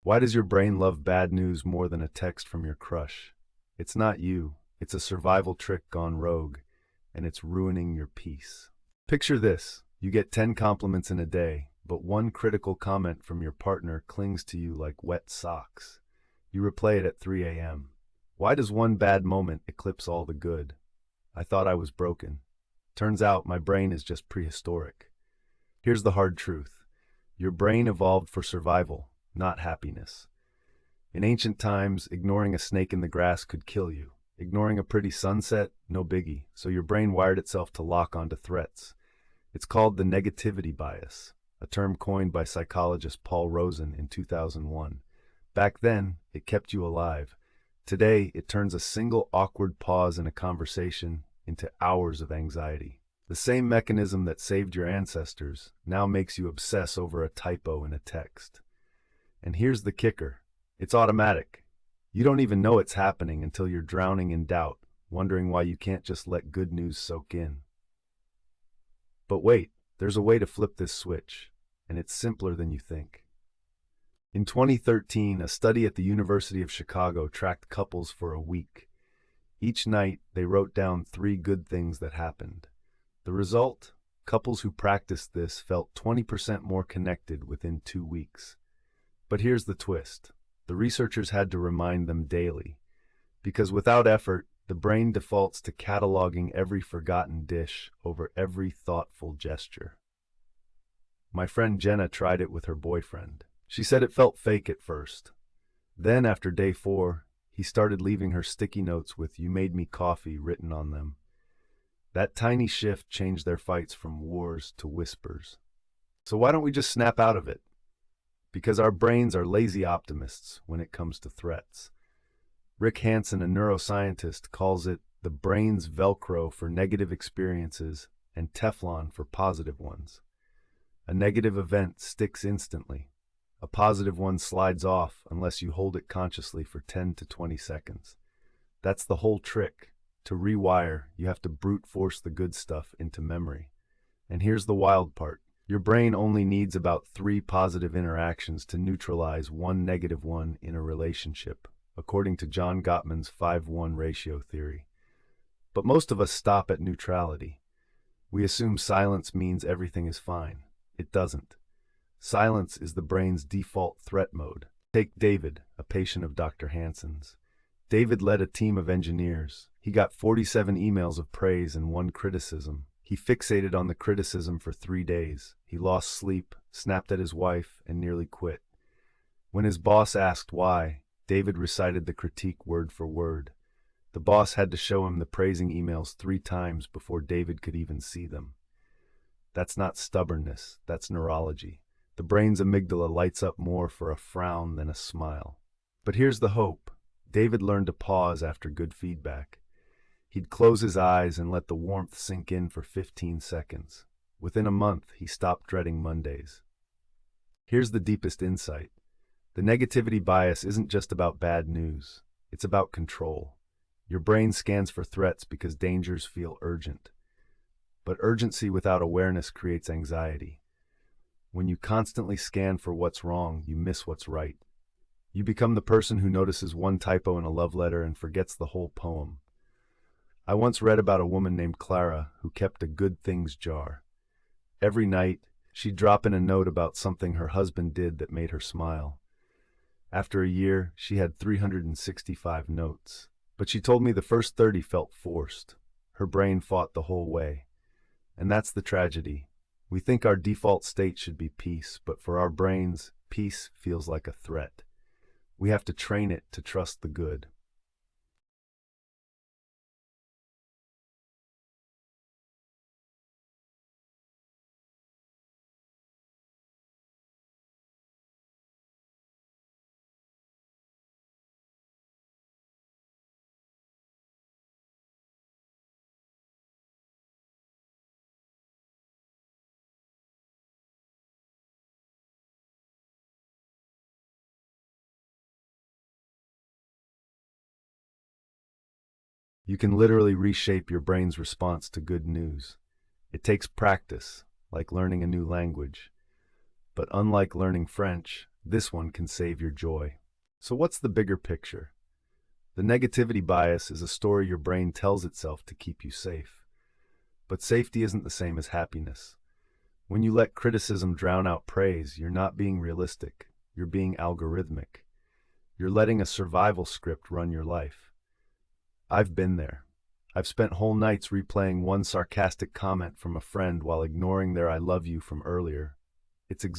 Why does your brain love bad news more than a text from your crush? It's not you. It's a survival trick gone rogue, and it's ruining your peace. Picture this. You get 10 compliments in a day, but one critical comment from your partner clings to you like wet socks. You replay it at 3 a.m. Why does one bad moment eclipse all the good? I thought I was broken. Turns out my brain is just prehistoric. Here's the hard truth. Your brain evolved for survival, not happiness. In ancient times, ignoring a snake in the grass could kill you. Ignoring a pretty sunset, no biggie, so your brain wired itself to lock onto threats. It's called the negativity bias, a term coined by psychologist Paul Rosen in 2001. Back then, it kept you alive. Today, it turns a single awkward pause in a conversation into hours of anxiety. The same mechanism that saved your ancestors now makes you obsess over a typo in a text. And here's the kicker. It's automatic. You don't even know it's happening until you're drowning in doubt, wondering why you can't just let good news soak in. But wait, there's a way to flip this switch, and it's simpler than you think. In 2013, a study at the University of Chicago tracked couples for a week. Each night, they wrote down 3 good things that happened. The result? Couples who practiced this felt 20% more connected within 2 weeks. But here's the twist. The researchers had to remind them daily, because without effort, the brain defaults to cataloging every forgotten dish over every thoughtful gesture. My friend Jenna tried it with her boyfriend. She said it felt fake at first. Then, after day 4, he started leaving her sticky notes with "You made me coffee" written on them. That tiny shift changed their fights from wars to whispers. So why don't we just snap out of it? Because our brains are lazy optimists when it comes to threats. Rick Hansen, a neuroscientist, calls it the brain's Velcro for negative experiences and Teflon for positive ones. A negative event sticks instantly. A positive one slides off unless you hold it consciously for 10 to 20 seconds. That's the whole trick. To rewire, you have to brute force the good stuff into memory. And here's the wild part. Your brain only needs about 3 positive interactions to neutralize 1 negative one in a relationship, according to John Gottman's 5:1 ratio theory. But most of us stop at neutrality. We assume silence means everything is fine. It doesn't. Silence is the brain's default threat mode. Take David, a patient of Dr. Hansen's. David led a team of engineers. He got 47 emails of praise and 1 criticism. He fixated on the criticism for 3 days. He lost sleep, snapped at his wife, and nearly quit. When his boss asked why, David recited the critique word for word. The boss had to show him the praising emails 3 times before David could even see them. That's not stubbornness, that's neurology. The brain's amygdala lights up more for a frown than a smile. But here's the hope. David learned to pause after good feedback. He'd close his eyes and let the warmth sink in for 15 seconds. Within a month, he stopped dreading Mondays. Here's the deepest insight. The negativity bias isn't just about bad news. It's about control. Your brain scans for threats because dangers feel urgent. But urgency without awareness creates anxiety. When you constantly scan for what's wrong, you miss what's right. You become the person who notices 1 typo in a love letter and forgets the whole poem. I once read about a woman named Clara who kept a good things jar. Every night, she'd drop in a note about something her husband did that made her smile. After a year, she had 365 notes. But she told me the first 30 felt forced. Her brain fought the whole way. And that's the tragedy. We think our default state should be peace, but for our brains, peace feels like a threat. We have to train it to trust the good. You can literally reshape your brain's response to good news. It takes practice, like learning a new language. But unlike learning French, This one can save your joy. So what's the bigger picture? The negativity bias is a story your brain tells itself to keep you safe. But safety isn't the same as happiness. When you let criticism drown out praise, you're not being realistic. You're being algorithmic. You're letting a survival script run your life. I've been there. I've spent whole nights replaying one sarcastic comment from a friend while ignoring their "I love you" from earlier. It's exhausting.